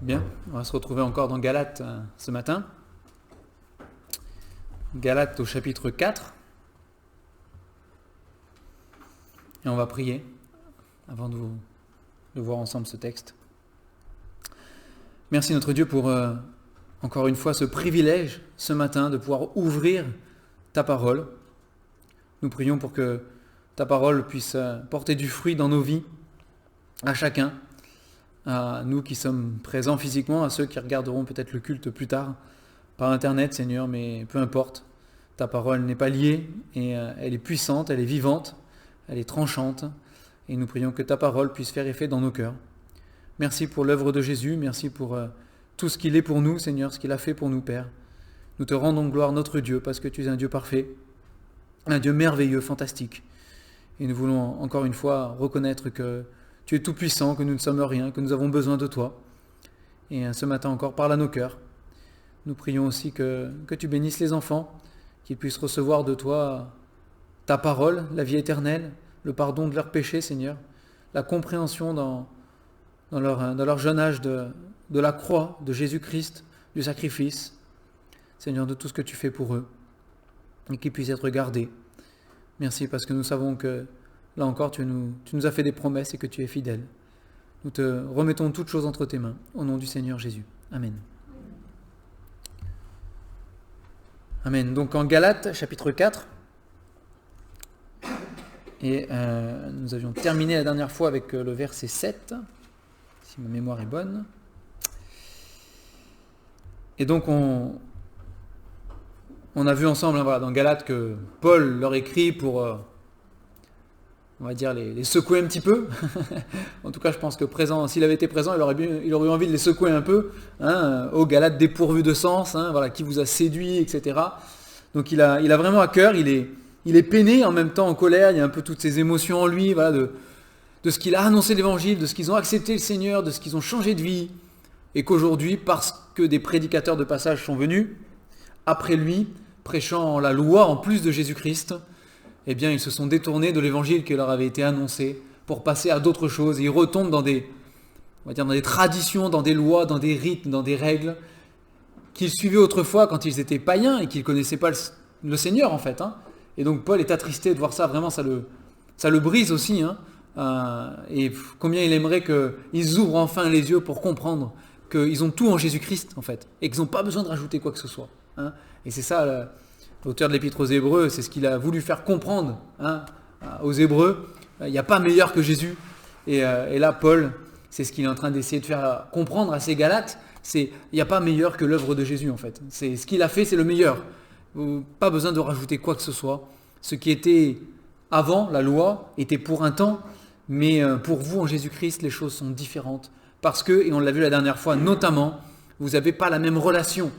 Bien, on va se retrouver encore dans Galates ce matin. Galates au chapitre 4. Et on va prier avant de voir ensemble ce texte. Merci notre Dieu pour encore une fois ce privilège ce matin de pouvoir ouvrir ta parole. Nous prions pour que ta parole puisse porter du fruit dans nos vies, à chacun, à nous qui sommes présents physiquement, à ceux qui regarderont peut-être le culte plus tard par Internet, Seigneur, mais peu importe. Ta parole n'est pas liée et elle est puissante, elle est vivante, elle est tranchante. Et nous prions que ta parole puisse faire effet dans nos cœurs. Merci pour l'œuvre de Jésus, merci pour tout ce qu'il est pour nous, Seigneur, ce qu'il a fait pour nous, Père. Nous te rendons gloire, notre Dieu, parce que tu es un Dieu parfait, un Dieu merveilleux, fantastique. Et nous voulons encore une fois reconnaître que tu es tout puissant, que nous ne sommes rien, que nous avons besoin de toi. Et ce matin encore, parle à nos cœurs. Nous prions aussi que tu bénisses les enfants, qu'ils puissent recevoir de toi ta parole, la vie éternelle, le pardon de leurs péchés, Seigneur, la compréhension dans leur jeune âge de la croix, de Jésus-Christ, du sacrifice, Seigneur, de tout ce que tu fais pour eux, et qu'ils puissent être gardés. Merci parce que nous savons que, là encore, tu nous as fait des promesses et que tu es fidèle. Nous te remettons toutes choses entre tes mains, au nom du Seigneur Jésus. Amen. Amen. Donc en Galates, chapitre 4, et nous avions terminé la dernière fois avec le verset 7, si ma mémoire est bonne. Et donc on a vu ensemble dans Galates que Paul leur écrit pour, on va dire, les secouer un petit peu. En tout cas, je pense que s'il avait été présent, il aurait eu envie de les secouer un peu, aux Galates dépourvus de sens, qui vous a séduit, etc. Donc il a vraiment à cœur, il est peiné, en même temps en colère, il y a un peu toutes ces émotions en lui, de ce qu'il a annoncé l'évangile, de ce qu'ils ont accepté le Seigneur, de ce qu'ils ont changé de vie, et qu'aujourd'hui, parce que des prédicateurs de passage sont venus, après lui, prêchant la loi en plus de Jésus-Christ, eh bien, ils se sont détournés de l'évangile qui leur avait été annoncé pour passer à d'autres choses. Et ils retombent dans des traditions, dans des lois, dans des rites, dans des règles qu'ils suivaient autrefois quand ils étaient païens et qu'ils ne connaissaient pas le Seigneur, en fait. Et donc, Paul est attristé de voir ça. Vraiment, ça le brise aussi. Et combien il aimerait qu'ils ouvrent enfin les yeux pour comprendre qu'ils ont tout en Jésus-Christ, en fait, et qu'ils n'ont pas besoin de rajouter quoi que ce soit. Et c'est ça, l'auteur de l'Épître aux Hébreux, c'est ce qu'il a voulu faire comprendre aux Hébreux. Il n'y a pas meilleur que Jésus. Et là, Paul, c'est ce qu'il est en train d'essayer de faire comprendre à ces Galates. Il n'y a pas meilleur que l'œuvre de Jésus, en fait. C'est ce qu'il a fait, c'est le meilleur. Pas besoin de rajouter quoi que ce soit. Ce qui était avant, la loi, était pour un temps, mais pour vous, en Jésus-Christ, les choses sont différentes. Parce que, et on l'a vu la dernière fois, notamment, vous n'avez pas la même relation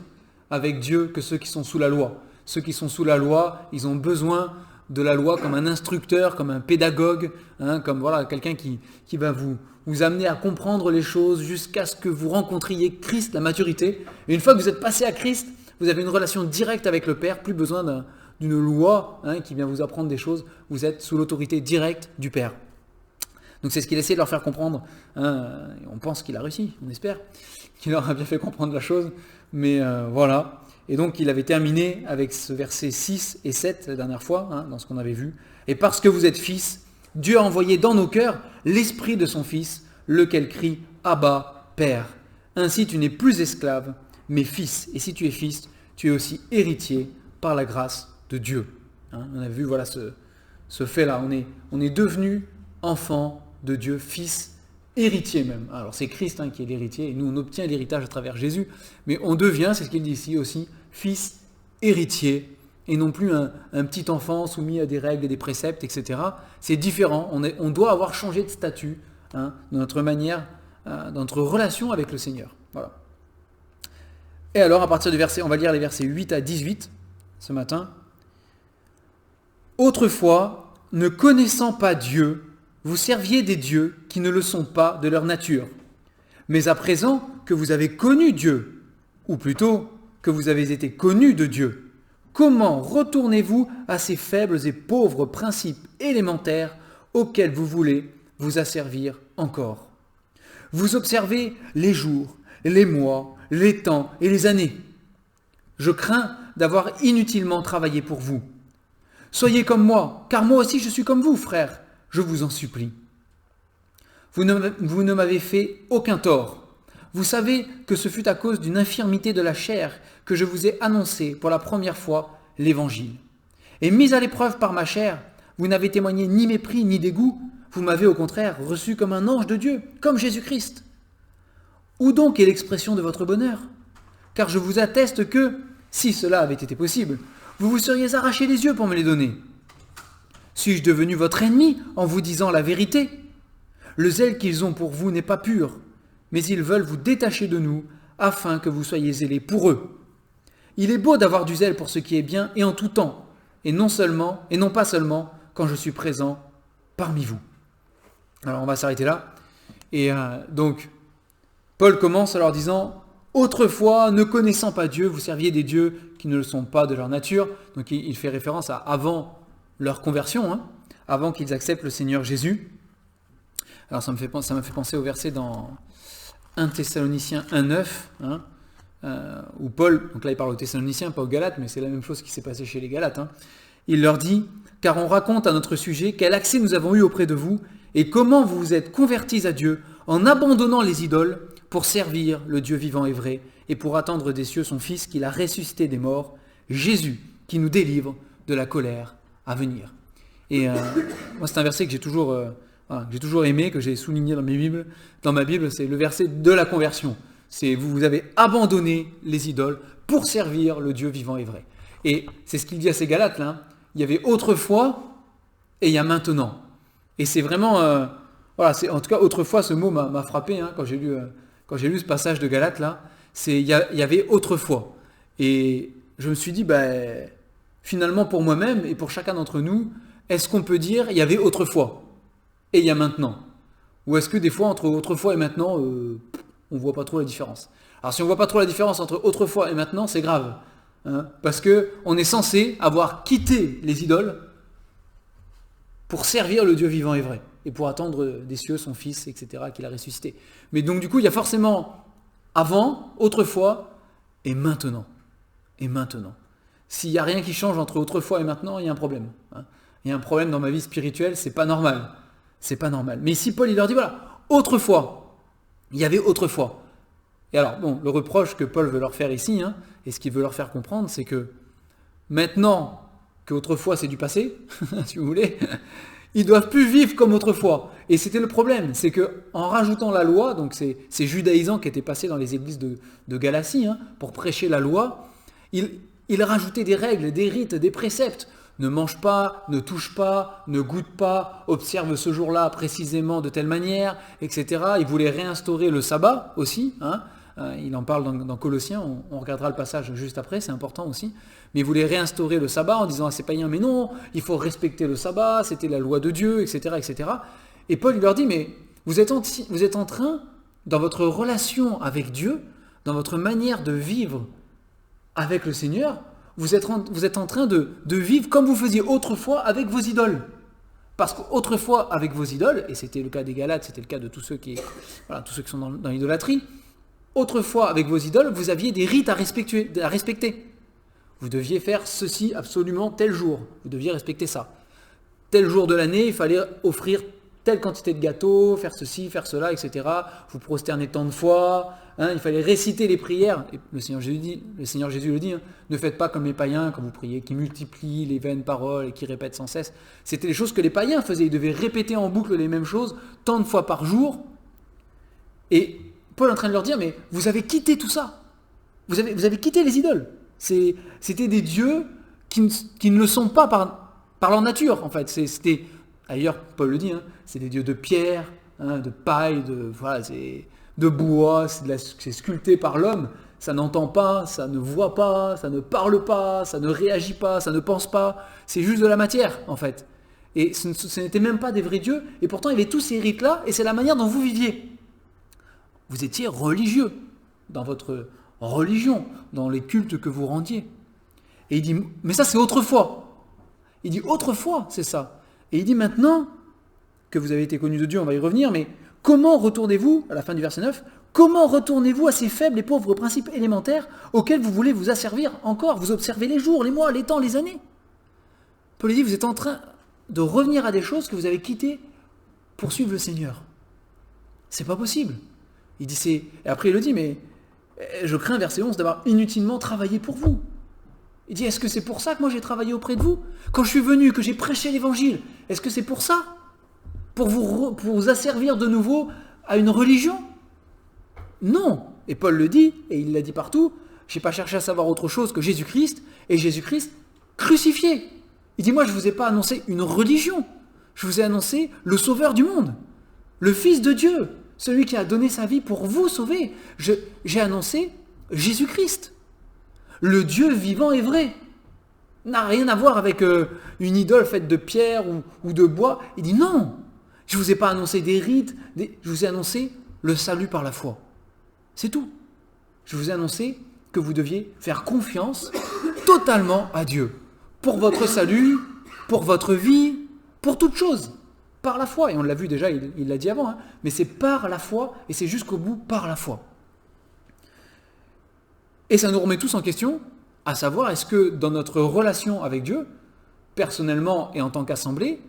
avec Dieu que ceux qui sont sous la loi. Ceux qui sont sous la loi, ils ont besoin de la loi comme un instructeur, comme un pédagogue, comme quelqu'un qui va vous amener à comprendre les choses jusqu'à ce que vous rencontriez Christ, la maturité. Et une fois que vous êtes passé à Christ, vous avez une relation directe avec le Père, plus besoin d'une loi qui vient vous apprendre des choses. Vous êtes sous l'autorité directe du Père. Donc c'est ce qu'il essaie de leur faire comprendre. On pense qu'il a réussi, on espère qu'il leur a bien fait comprendre la chose. Mais voilà. Et donc il avait terminé avec ce verset 6 et 7 la dernière fois, dans ce qu'on avait vu. Et parce que vous êtes fils, Dieu a envoyé dans nos cœurs l'esprit de son Fils, lequel crie « Abba, Père ». Ainsi tu n'es plus esclave, mais fils. Et si tu es fils, tu es aussi héritier par la grâce de Dieu. On a vu ce fait-là. On est devenu enfant de Dieu, fils, héritier même. Alors c'est Christ qui est l'héritier, et nous on obtient l'héritage à travers Jésus, mais on devient, c'est ce qu'il dit ici aussi, fils, héritier, et non plus un petit enfant soumis à des règles et des préceptes, etc. C'est différent, on doit avoir changé de statut dans notre manière, dans notre relation avec le Seigneur. Voilà. Et alors à partir du verset, on va lire les versets 8 à 18 ce matin. Autrefois, ne connaissant pas Dieu, vous serviez des dieux qui ne le sont pas de leur nature. Mais à présent que vous avez connu Dieu, ou plutôt que vous avez été connus de Dieu, comment retournez-vous à ces faibles et pauvres principes élémentaires auxquels vous voulez vous asservir encore ? Vous observez les jours, les mois, les temps et les années. Je crains d'avoir inutilement travaillé pour vous. Soyez comme moi, car moi aussi je suis comme vous, frères, je vous en supplie. Vous ne m'avez fait aucun tort. Vous savez que ce fut à cause d'une infirmité de la chair que je vous ai annoncé pour la première fois l'Évangile. Et mis à l'épreuve par ma chair, vous n'avez témoigné ni mépris ni dégoût, vous m'avez au contraire reçu comme un ange de Dieu, comme Jésus-Christ. Où donc est l'expression de votre bonheur? Car je vous atteste que, si cela avait été possible, vous vous seriez arraché les yeux pour me les donner. Suis-je devenu votre ennemi en vous disant la vérité? Le zèle qu'ils ont pour vous n'est pas pur, mais ils veulent vous détacher de nous, afin que vous soyez zélés pour eux. Il est beau d'avoir du zèle pour ce qui est bien et en tout temps, et non pas seulement quand je suis présent parmi vous. Alors on va s'arrêter là. Et donc, Paul commence en leur disant « Autrefois, ne connaissant pas Dieu, vous serviez des dieux qui ne le sont pas de leur nature. » Donc il fait référence à avant leur conversion, avant qu'ils acceptent le Seigneur Jésus. Alors ça m'a fait penser au verset dans 1 Thessaloniciens 1,9, où Paul, donc là il parle aux Thessaloniciens, pas aux Galates, mais c'est la même chose qui s'est passé chez les Galates. Il leur dit « Car on raconte à notre sujet quel accès nous avons eu auprès de vous et comment vous vous êtes convertis à Dieu en abandonnant les idoles pour servir le Dieu vivant et vrai et pour attendre des cieux son Fils qu'il a ressuscité des morts, Jésus, qui nous délivre de la colère à venir. » Et moi c'est un verset que j'ai toujours aimé, que j'ai souligné dans ma Bible, c'est le verset de la conversion. C'est vous avez abandonné les idoles pour servir le Dieu vivant et vrai. Et c'est ce qu'il dit à ces Galates là. Il y avait autrefois et il y a maintenant. Et c'est vraiment, en tout cas autrefois ce mot m'a frappé quand j'ai lu ce passage de Galates là. Il y avait autrefois. Et je me suis dit finalement pour moi-même et pour chacun d'entre nous, est-ce qu'on peut dire il y avait autrefois et il y a maintenant? Ou est-ce que des fois entre autrefois et maintenant on voit pas trop la différence? Alors si on voit pas trop la différence entre autrefois et maintenant, c'est grave. Parce qu'on est censé avoir quitté les idoles pour servir le Dieu vivant et vrai, et pour attendre des cieux son Fils, etc., qu'il a ressuscité. Mais donc du coup, il y a forcément avant, autrefois, et maintenant. Et maintenant. S'il n'y a rien qui change entre autrefois et maintenant, il y a un problème. Il y a un problème dans ma vie spirituelle, c'est pas normal. C'est pas normal. Mais ici, Paul, il leur dit, voilà, autrefois, il y avait autrefois. Et alors, le reproche que Paul veut leur faire ici, et ce qu'il veut leur faire comprendre, c'est que maintenant qu'autrefois c'est du passé, si vous voulez, ils doivent plus vivre comme autrefois. Et c'était le problème, c'est que en rajoutant la loi, donc ces judaïsants qui étaient passés dans les églises de Galatie, pour prêcher la loi, ils rajoutaient des règles, des rites, des préceptes. Ne mange pas, ne touche pas, ne goûte pas, observe ce jour-là précisément de telle manière, etc. Ils voulaient réinstaurer le sabbat aussi, il en parle dans Colossiens, on regardera le passage juste après, c'est important aussi. Mais il voulait réinstaurer le sabbat en disant à ces païens, mais non, il faut respecter le sabbat, c'était la loi de Dieu, etc. etc. Et Paul il leur dit, mais vous êtes en train, dans votre relation avec Dieu, dans votre manière de vivre avec le Seigneur, vous êtes en train de vivre comme vous faisiez autrefois avec vos idoles. Parce qu'autrefois, avec vos idoles, et c'était le cas des Galates, c'était le cas de tous ceux qui sont dans l'idolâtrie, autrefois, avec vos idoles, vous aviez des rites à respecter. Vous deviez faire ceci absolument tel jour. Vous deviez respecter ça. Tel jour de l'année, il fallait offrir telle quantité de gâteaux, faire ceci, faire cela, etc. Vous prosterner tant de fois. Il fallait réciter les prières. Et le Seigneur Jésus le dit, ne faites pas comme les païens quand vous priez, qui multiplient les vaines paroles et qui répètent sans cesse. C'était les choses que les païens faisaient. Ils devaient répéter en boucle les mêmes choses tant de fois par jour. Et Paul est en train de leur dire, mais vous avez quitté tout ça. Vous avez quitté les idoles. C'était des dieux qui ne le sont pas par leur nature, en fait. C'était, d'ailleurs, Paul le dit, c'est des dieux de pierre, de paille, de bois, c'est sculpté par l'homme. Ça n'entend pas, ça ne voit pas, ça ne parle pas, ça ne réagit pas, ça ne pense pas. C'est juste de la matière, en fait. Et ce n'était même pas des vrais dieux. Et pourtant, il y avait tous ces rites-là, et c'est la manière dont vous viviez. Vous étiez religieux dans votre religion, dans les cultes que vous rendiez. Et il dit, mais ça c'est autrefois. Il dit, autrefois, c'est ça. Et il dit, maintenant que vous avez été connus de Dieu, on va y revenir, mais comment retournez-vous, à la fin du verset 9, Comment retournez-vous à ces faibles et pauvres principes élémentaires auxquels vous voulez vous asservir encore? Vous observez les jours, les mois, les temps, les années. Paul dit, vous êtes en train de revenir à des choses que vous avez quittées pour suivre le Seigneur. C'est pas possible. Il dit, et après il le dit, mais je crains, verset 11, d'avoir inutilement travaillé pour vous. Il dit, est-ce que c'est pour ça que moi j'ai travaillé auprès de vous? Quand je suis venu, que j'ai prêché l'évangile, est-ce que c'est pour ça? Pour vous asservir de nouveau à une religion? Non. Et Paul le dit, et il l'a dit partout, je n'ai pas cherché à savoir autre chose que Jésus-Christ, et Jésus-Christ crucifié. Il dit, moi je ne vous ai pas annoncé une religion, je vous ai annoncé le Sauveur du monde, le Fils de Dieu, celui qui a donné sa vie pour vous sauver. J'ai annoncé Jésus-Christ, le Dieu vivant et vrai. N'a rien à voir avec une idole faite de pierre ou de bois. Il dit non, je ne vous ai pas annoncé des rites, je vous ai annoncé le salut par la foi. C'est tout. Je vous ai annoncé que vous deviez faire confiance totalement à Dieu. Pour votre salut, pour votre vie, pour toute chose. Par la foi. Et on l'a vu déjà, il l'a dit avant. Hein, mais c'est par la foi, et c'est jusqu'au bout par la foi. Et ça nous remet tous en question, à savoir, est-ce que dans notre relation avec Dieu, personnellement et en tant qu'assemblée,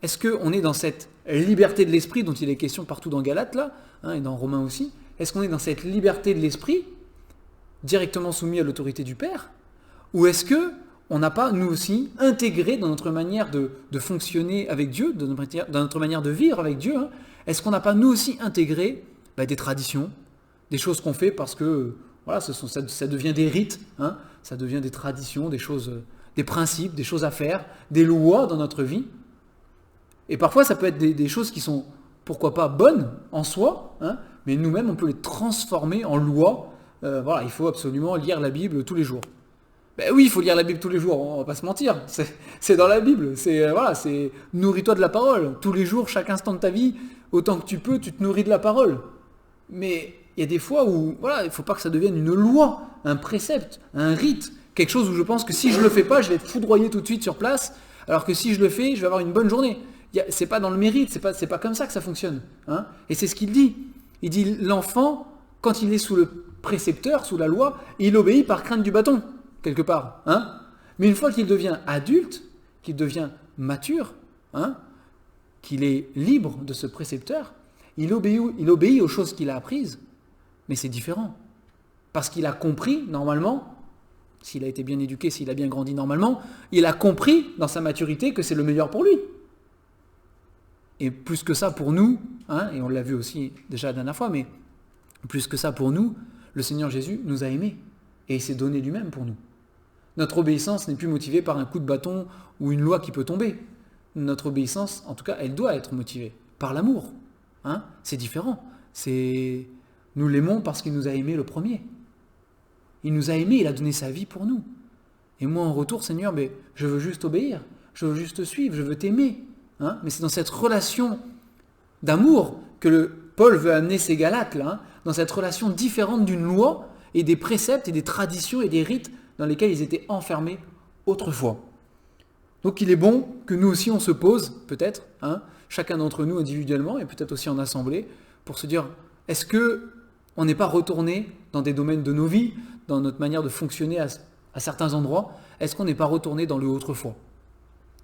est-ce qu'on est dans cette liberté de l'esprit dont il est question partout dans Galates, là, hein, et dans Romains aussi? Est-ce qu'on est dans cette liberté de l'esprit, directement soumis à l'autorité du Père? Ou est-ce qu'on n'a pas, nous aussi, intégré dans notre manière de fonctionner avec Dieu, dans notre manière de vivre avec Dieu, hein, est-ce qu'on n'a pas, nous aussi, intégré des traditions, des choses qu'on fait parce que voilà, ça devient des rites, hein, ça devient des traditions, des choses, des principes, des choses à faire, des lois dans notre vie. Et parfois, ça peut être des choses qui sont, pourquoi pas, bonnes en soi, hein, mais nous-mêmes, on peut les transformer en lois. Voilà, il faut absolument lire la Bible tous les jours. Ben oui, il faut lire la Bible tous les jours, on va pas se mentir. C'est dans la Bible, c'est nourris-toi de la parole. Tous les jours, chaque instant de ta vie, autant que tu peux, tu te nourris de la parole. Mais il y a des fois où, voilà, il ne faut pas que ça devienne une loi, un précepte, un rite, quelque chose où je pense que si je ne le fais pas, je vais être foudroyé tout de suite sur place, alors que si je le fais, je vais avoir une bonne journée. C'est pas dans le mérite, c'est pas comme ça que ça fonctionne. Hein, et c'est ce qu'il dit. Il dit, l'enfant, quand il est sous le précepteur, sous la loi, il obéit par crainte du bâton, quelque part. Hein, mais une fois qu'il devient adulte, qu'il devient mature, hein, qu'il est libre de ce précepteur, il obéit aux choses qu'il a apprises. Mais c'est différent. Parce qu'il a compris, normalement, s'il a été bien éduqué, s'il a bien grandi normalement, il a compris dans sa maturité que c'est le meilleur pour lui. Et plus que ça pour nous, hein, et on l'a vu aussi déjà la dernière fois, mais plus que ça pour nous, le Seigneur Jésus nous a aimés. Et il s'est donné lui-même pour nous. Notre obéissance n'est plus motivée par un coup de bâton ou une loi qui peut tomber. Notre obéissance, en tout cas, elle doit être motivée par l'amour. Hein, c'est différent. Nous l'aimons parce qu'il nous a aimés le premier. Il nous a aimés, il a donné sa vie pour nous. Et moi en retour, Seigneur, je veux juste obéir, je veux juste te suivre, je veux t'aimer. Hein, mais c'est dans cette relation d'amour que Paul veut amener ces Galates, là, hein, dans cette relation différente d'une loi et des préceptes et des traditions et des rites dans lesquels ils étaient enfermés autrefois. Donc il est bon que nous aussi on se pose, peut-être, hein, chacun d'entre nous individuellement et peut-être aussi en assemblée, pour se dire, est-ce qu'on n'est pas retourné dans des domaines de nos vies, dans notre manière de fonctionner à certains endroits, est-ce qu'on n'est pas retourné dans le autrefois,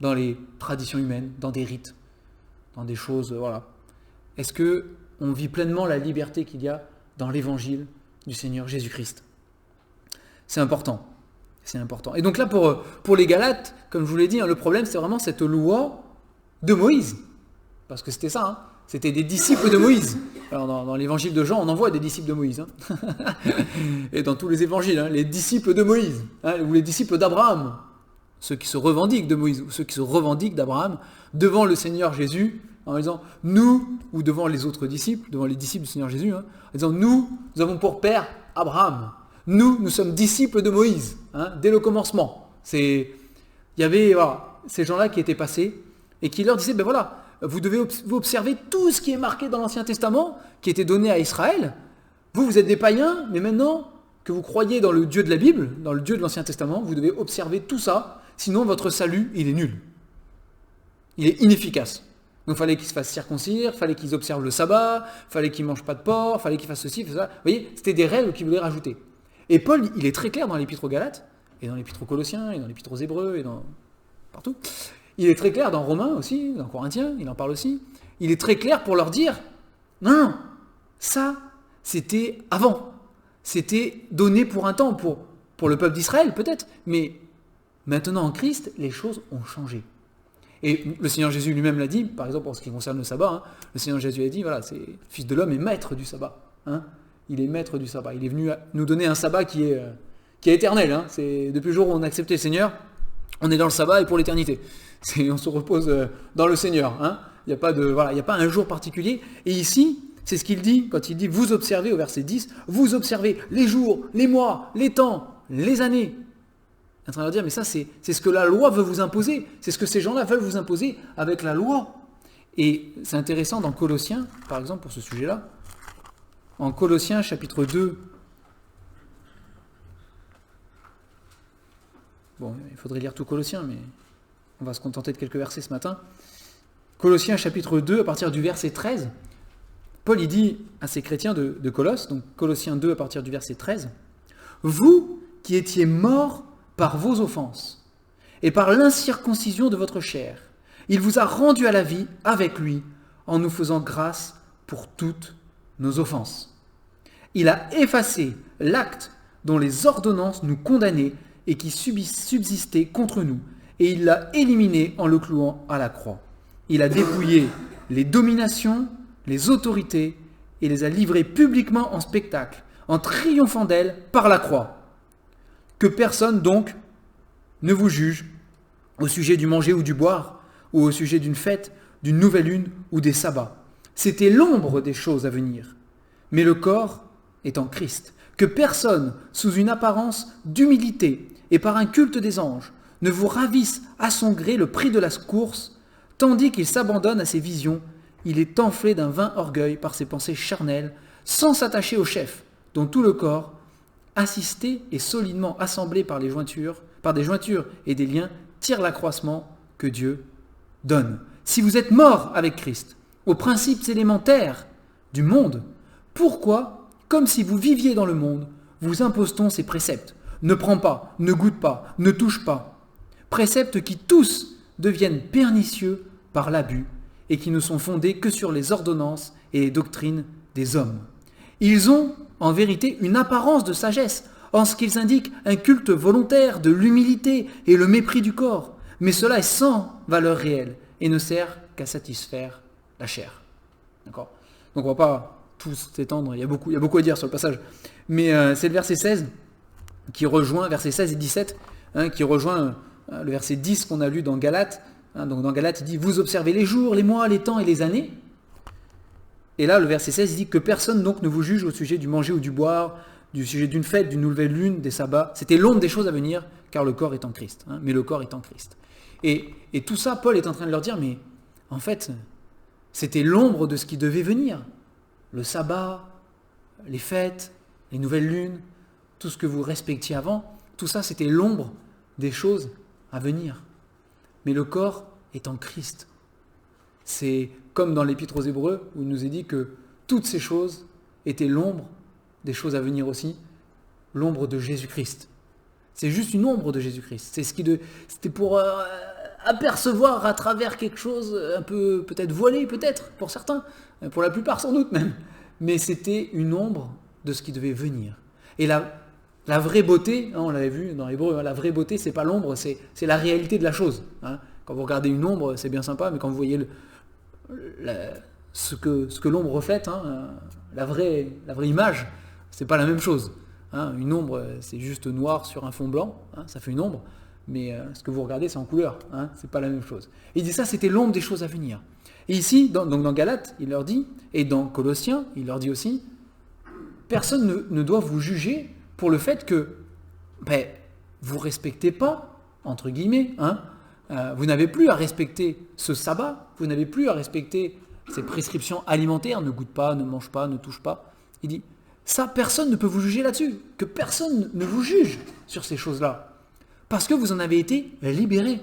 dans les traditions humaines, dans des rites, dans des choses, voilà. Est-ce qu'on vit pleinement la liberté qu'il y a dans l'évangile du Seigneur Jésus-Christ? C'est important. C'est important. Et donc là, pour les Galates, comme je vous l'ai dit, hein, le problème, c'est vraiment cette loi de Moïse. Parce que c'était ça, hein. C'était des disciples de Moïse. Alors dans l'évangile de Jean, on en voit des disciples de Moïse. Hein. Et dans tous les évangiles, hein, les disciples de Moïse, hein, ou les disciples d'Abraham, ceux qui se revendiquent de Moïse, ou ceux qui se revendiquent d'Abraham, devant le Seigneur Jésus, en disant, nous, ou devant les autres disciples, devant les disciples du Seigneur Jésus, hein, en disant, nous avons pour père Abraham. Nous sommes disciples de Moïse, hein, dès le commencement. Il y avait ces gens-là qui étaient passés, et qui leur disaient, vous devez observer tout ce qui est marqué dans l'Ancien Testament, qui était donné à Israël. Vous êtes des païens, mais maintenant que vous croyez dans le Dieu de la Bible, dans le Dieu de l'Ancien Testament, vous devez observer tout ça, sinon votre salut, il est nul. Il est inefficace. Donc il fallait qu'ils se fassent circoncire, il fallait qu'ils observent le sabbat, il fallait qu'ils ne mangent pas de porc, il fallait qu'ils fassent ceci, ça. Vous voyez, c'était des règles qu'ils voulaient rajouter. Et Paul, il est très clair dans l'épître aux Galates, et dans l'épître aux Colossiens, et dans l'épître aux Hébreux, et dans partout. Il est très clair dans Romains aussi, dans Corinthiens, il en parle aussi. Il est très clair pour leur dire, non, ça, c'était avant. C'était donné pour un temps, pour le peuple d'Israël peut-être, mais maintenant en Christ, les choses ont changé. Et le Seigneur Jésus lui-même l'a dit, par exemple en ce qui concerne le sabbat, hein, le Seigneur Jésus a dit, voilà, c'est le Fils de l'homme est maître du sabbat. Hein, il est maître du sabbat. Il est venu nous donner un sabbat qui est éternel. Hein, c'est, depuis le jour où on a accepté le Seigneur, on est dans le sabbat et pour l'éternité. On se repose dans le Seigneur. Hein, il n'y a pas un jour particulier. Et ici, c'est ce qu'il dit quand il dit, vous observez au verset 10, vous observez les jours, les mois, les temps, les années. Il est en train de leur dire, mais ça c'est ce que la loi veut vous imposer, c'est ce que ces gens-là veulent vous imposer avec la loi. Et c'est intéressant dans Colossiens, par exemple pour ce sujet-là, en Colossiens chapitre 2, bon il faudrait lire tout Colossiens, mais on va se contenter de quelques versets ce matin. Colossiens chapitre 2, à partir du verset 13, Paul il dit à ces chrétiens de Colosse, donc Colossiens 2 à partir du verset 13, « Vous qui étiez morts par vos offenses, et par l'incirconcision de votre chair, il vous a rendus à la vie avec lui, en nous faisant grâce pour toutes nos offenses. Il a effacé l'acte dont les ordonnances nous condamnaient et qui subsistait contre nous, et il l'a éliminé en le clouant à la croix. Il a dépouillé les dominations, les autorités, et les a livrées publiquement en spectacle, en triomphant d'elles par la croix. Que personne donc ne vous juge au sujet du manger ou du boire, ou au sujet d'une fête, d'une nouvelle lune ou des sabbats. C'était l'ombre des choses à venir. Mais le corps est en Christ. Que personne, sous une apparence d'humilité et par un culte des anges, ne vous ravisse à son gré le prix de la course, tandis qu'il s'abandonne à ses visions. Il est enflé d'un vain orgueil par ses pensées charnelles, sans s'attacher au chef, dont tout le corps, assisté et solidement assemblé par des jointures et des liens, tire l'accroissement que Dieu donne. Si vous êtes morts avec Christ, aux principes élémentaires du monde, pourquoi, comme si vous viviez dans le monde, vous impose-t-on ces préceptes ? Ne prends pas, ne goûte pas, ne touche pas. Préceptes qui tous deviennent pernicieux par l'abus et qui ne sont fondés que sur les ordonnances et les doctrines des hommes. Ils ont en vérité une apparence de sagesse, en ce qu'ils indiquent un culte volontaire de l'humilité et le mépris du corps, mais cela est sans valeur réelle et ne sert qu'à satisfaire la chair. D'accord ? Donc on ne va pas tout s'étendre, il y a beaucoup à dire sur le passage, mais c'est le verset 16 qui rejoint, verset 16 et 17, qui rejoint le verset 10 qu'on a lu dans Galates. Donc dans Galates, il dit « Vous observez les jours, les mois, les temps et les années ». Et là, le verset 16, il dit que personne donc ne vous juge au sujet du manger ou du boire, du sujet d'une fête, d'une nouvelle lune, des sabbats. C'était l'ombre des choses à venir, car le corps est en Christ. Mais le corps est en Christ. Et tout ça, Paul est en train de leur dire, mais en fait, c'était l'ombre de ce qui devait venir. Le sabbat, les fêtes, les nouvelles lunes, tout ce que vous respectiez avant, tout ça, c'était l'ombre des choses à venir. Mais le corps est en Christ. C'est comme dans l'Épître aux Hébreux, où il nous est dit que toutes ces choses étaient l'ombre des choses à venir aussi, l'ombre de Jésus-Christ. C'est juste une ombre de Jésus-Christ. C'était pour apercevoir à travers quelque chose un peu peut-être voilé, peut-être, pour certains, pour la plupart sans doute même. Mais c'était une ombre de ce qui devait venir. Et la vraie beauté, on l'avait vu dans l'Hébreu, la vraie beauté, c'est pas l'ombre, c'est la réalité de la chose. Quand vous regardez une ombre, c'est bien sympa, mais quand vous voyez ce que l'ombre reflète, la vraie image, c'est pas la même chose. Une ombre, c'est juste noir sur un fond blanc, ça fait une ombre, mais ce que vous regardez, c'est en couleur, c'est pas la même chose. Et il dit ça, c'était l'ombre des choses à venir. Et ici, dans Galates, il leur dit, et dans Colossiens, il leur dit aussi, personne ne doit vous juger pour le fait que vous ne respectez pas, entre guillemets, vous n'avez plus à respecter ce sabbat, vous n'avez plus à respecter ces prescriptions alimentaires, ne goûte pas, ne mange pas, ne touche pas. Il dit, ça, personne ne peut vous juger là-dessus, que personne ne vous juge sur ces choses-là, parce que vous en avez été libérés.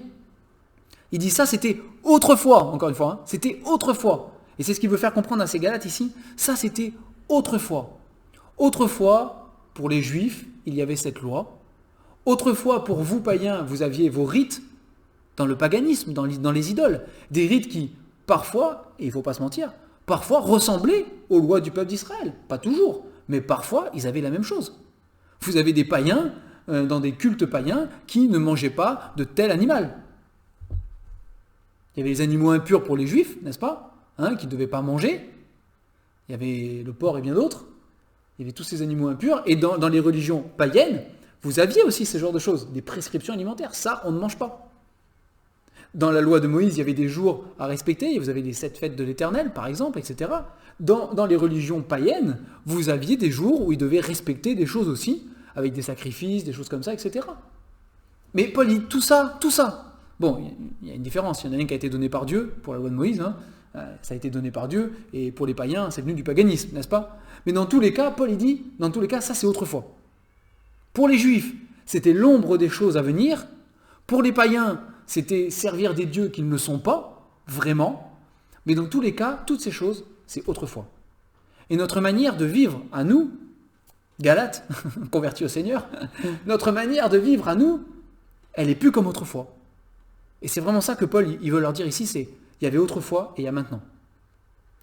Il dit ça, c'était autrefois, encore une fois, hein, c'était autrefois. Et c'est ce qu'il veut faire comprendre à ces Galates ici. Ça, c'était autrefois. Autrefois, pour les Juifs, il y avait cette loi. Autrefois, pour vous, païens, vous aviez vos rites dans le paganisme, dans les idoles. Des rites qui, parfois, et il ne faut pas se mentir, parfois ressemblaient aux lois du peuple d'Israël. Pas toujours, mais parfois, ils avaient la même chose. Vous avez des païens, dans des cultes païens, qui ne mangeaient pas de tel animal. Il y avait les animaux impurs pour les Juifs, n'est-ce pas, hein, qui ne devaient pas manger. Il y avait le porc et bien d'autres. Il y avait tous ces animaux impurs. Et dans les religions païennes, vous aviez aussi ce genre de choses, des prescriptions alimentaires. Ça, on ne mange pas. Dans la loi de Moïse, il y avait des jours à respecter. Vous avez les 7 fêtes de l'Éternel, par exemple, etc. Dans les religions païennes, vous aviez des jours où ils devaient respecter des choses aussi, avec des sacrifices, des choses comme ça, etc. Mais Paul dit tout ça. Bon, il y a une différence. Il y en a un qui a été donné par Dieu, pour la loi de Moïse, hein. Ça a été donné par Dieu, et pour les païens, c'est venu du paganisme, n'est-ce pas? Mais dans tous les cas, Paul il dit, dans tous les cas, ça c'est autrefois. Pour les Juifs, c'était l'ombre des choses à venir. Pour les païens, c'était servir des dieux qui ne le sont pas, vraiment. Mais dans tous les cas, toutes ces choses, c'est autrefois. Et notre manière de vivre à nous, Galates, convertis au Seigneur, notre manière de vivre à nous, elle n'est plus comme autrefois. Et c'est vraiment ça que Paul il veut leur dire ici, c'est il y avait autrefois et il y a maintenant.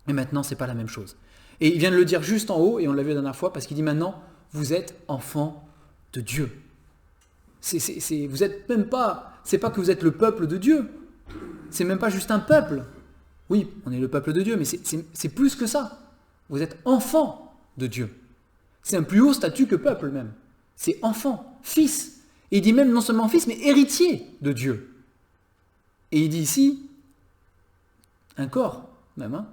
Et maintenant, ce n'est pas la même chose. Et il vient de le dire juste en haut, et on l'a vu la dernière fois, parce qu'il dit maintenant, vous êtes enfants de Dieu. Vous êtes même pas, c'est pas que vous êtes le peuple de Dieu. C'est même pas juste un peuple. Oui, on est le peuple de Dieu, mais c'est plus que ça. Vous êtes enfants de Dieu. C'est un plus haut statut que peuple même. C'est enfant, fils. Et il dit même non seulement fils, mais héritier de Dieu. Et il dit ici, un corps même, hein,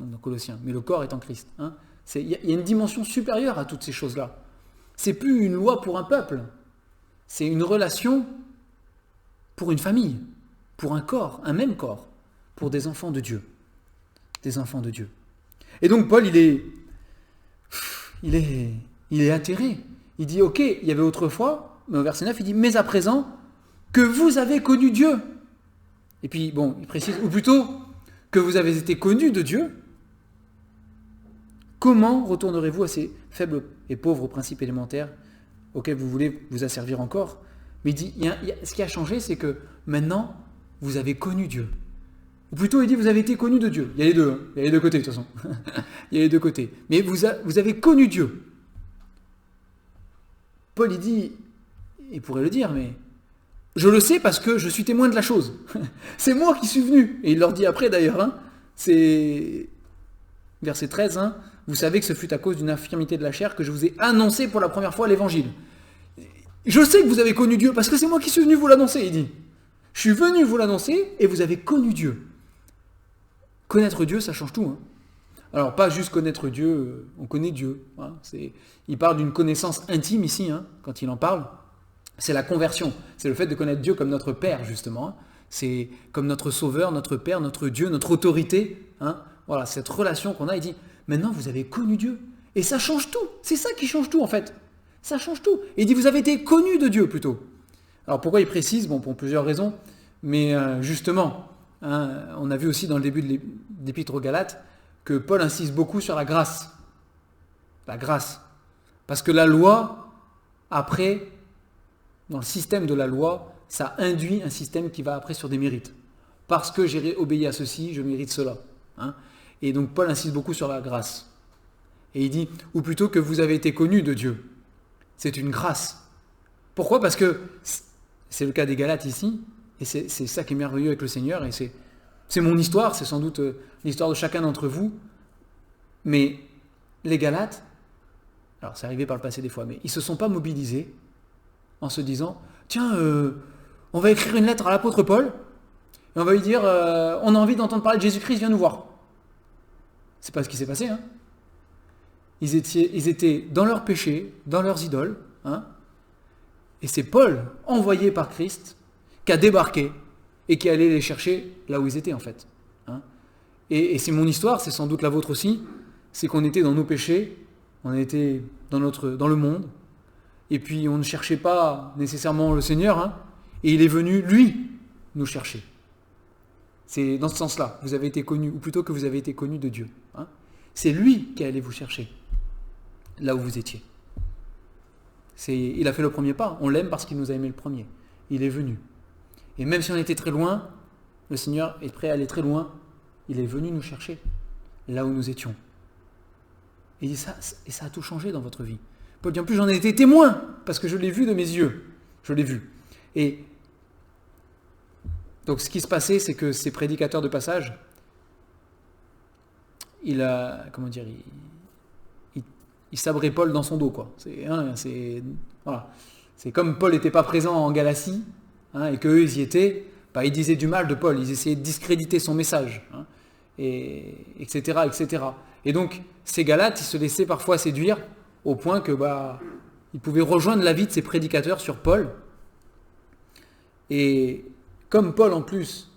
dans Colossiens, mais le corps est en Christ. Hein. Il y a une dimension supérieure à toutes ces choses-là. C'est plus une loi pour un peuple, c'est une relation pour une famille, pour un corps, un même corps, pour des enfants de Dieu. Des enfants de Dieu. Et donc Paul, il est atterré. Il dit, ok, il y avait autrefois, mais au verset 9, il dit, mais à présent, que vous avez connu Dieu. Et puis, bon, il précise, ou plutôt, que vous avez été connus de Dieu, comment retournerez-vous à ces faibles et pauvres principes élémentaires auxquels vous voulez vous asservir encore? Mais il dit, ce qui a changé, c'est que maintenant, vous avez connu Dieu. Ou plutôt, il dit, vous avez été connus de Dieu. Il y a les deux, hein. Il y a les deux côtés, de toute façon. Il y a les deux côtés. Mais vous avez connu Dieu. Paul, il dit, il pourrait le dire, mais je le sais parce que je suis témoin de la chose. C'est moi qui suis venu. Et il leur dit après, d'ailleurs, hein, c'est verset 13, hein, vous savez que ce fut à cause d'une infirmité de la chair que je vous ai annoncé pour la première fois l'évangile. Je sais que vous avez connu Dieu parce que c'est moi qui suis venu vous l'annoncer, il dit. Je suis venu vous l'annoncer et vous avez connu Dieu. Connaître Dieu, ça change tout. Hein. Alors, pas juste connaître Dieu, on connaît Dieu. Hein, il parle d'une connaissance intime ici, hein, quand il en parle. C'est la conversion. C'est le fait de connaître Dieu comme notre Père, justement. Hein. C'est comme notre Sauveur, notre Père, notre Dieu, notre autorité. Hein. Voilà, cette relation qu'on a, il dit, maintenant vous avez connu Dieu. Et ça change tout. C'est ça qui change tout, en fait. Ça change tout. Et il dit, vous avez été connus de Dieu, plutôt. Alors, pourquoi il précise? Bon, pour plusieurs raisons. Mais justement, hein, on a vu aussi dans le début de l'Épître aux Galates que Paul insiste beaucoup sur la grâce. La grâce. Parce que la loi, après, dans le système de la loi, ça induit un système qui va après sur des mérites. Parce que j'ai obéi à ceci, je mérite cela. Hein. Et donc Paul insiste beaucoup sur la grâce. Et il dit, ou plutôt que vous avez été connus de Dieu. C'est une grâce. Pourquoi? Parce que c'est le cas des Galates ici, et c'est ça qui est merveilleux avec le Seigneur, et c'est mon histoire, c'est sans doute l'histoire de chacun d'entre vous, mais les Galates, alors c'est arrivé par le passé des fois, mais ils ne se sont pas mobilisés en se disant, tiens, on va écrire une lettre à l'apôtre Paul, et on va lui dire, on a envie d'entendre parler de Jésus-Christ, viens nous voir. C'est pas ce qui s'est passé, hein. Ils étaient dans leurs péchés, dans leurs idoles, hein, et c'est Paul, envoyé par Christ, qui a débarqué et qui allait les chercher là où ils étaient en fait. Hein. Et c'est mon histoire, c'est sans doute la vôtre aussi, c'est qu'on était dans nos péchés, on était dans le monde, et puis on ne cherchait pas nécessairement le Seigneur, hein, et il est venu, lui, nous chercher. C'est dans ce sens-là, vous avez été connus, ou plutôt que vous avez été connus de Dieu. Hein. C'est lui qui est allé vous chercher, là où vous étiez. Il a fait le premier pas, on l'aime parce qu'il nous a aimé le premier. Il est venu. Et même si on était très loin, le Seigneur est prêt à aller très loin, il est venu nous chercher, là où nous étions. Et ça a tout changé dans votre vie. Paul dit en plus, j'en ai été témoin, parce que je l'ai vu de mes yeux. Je l'ai vu. Et donc ce qui se passait, c'est que ces prédicateurs de passage, il sabrait Paul dans son dos, quoi. Voilà. C'est comme Paul n'était pas présent en Galatie, hein, et qu'eux ils y étaient, ils disaient du mal de Paul, ils essayaient de discréditer son message, hein, etc., etc. Et donc ces Galates, ils se laissaient parfois séduire au point que ils pouvaient rejoindre l'avis de ces prédicateurs sur Paul. Et comme Paul en plus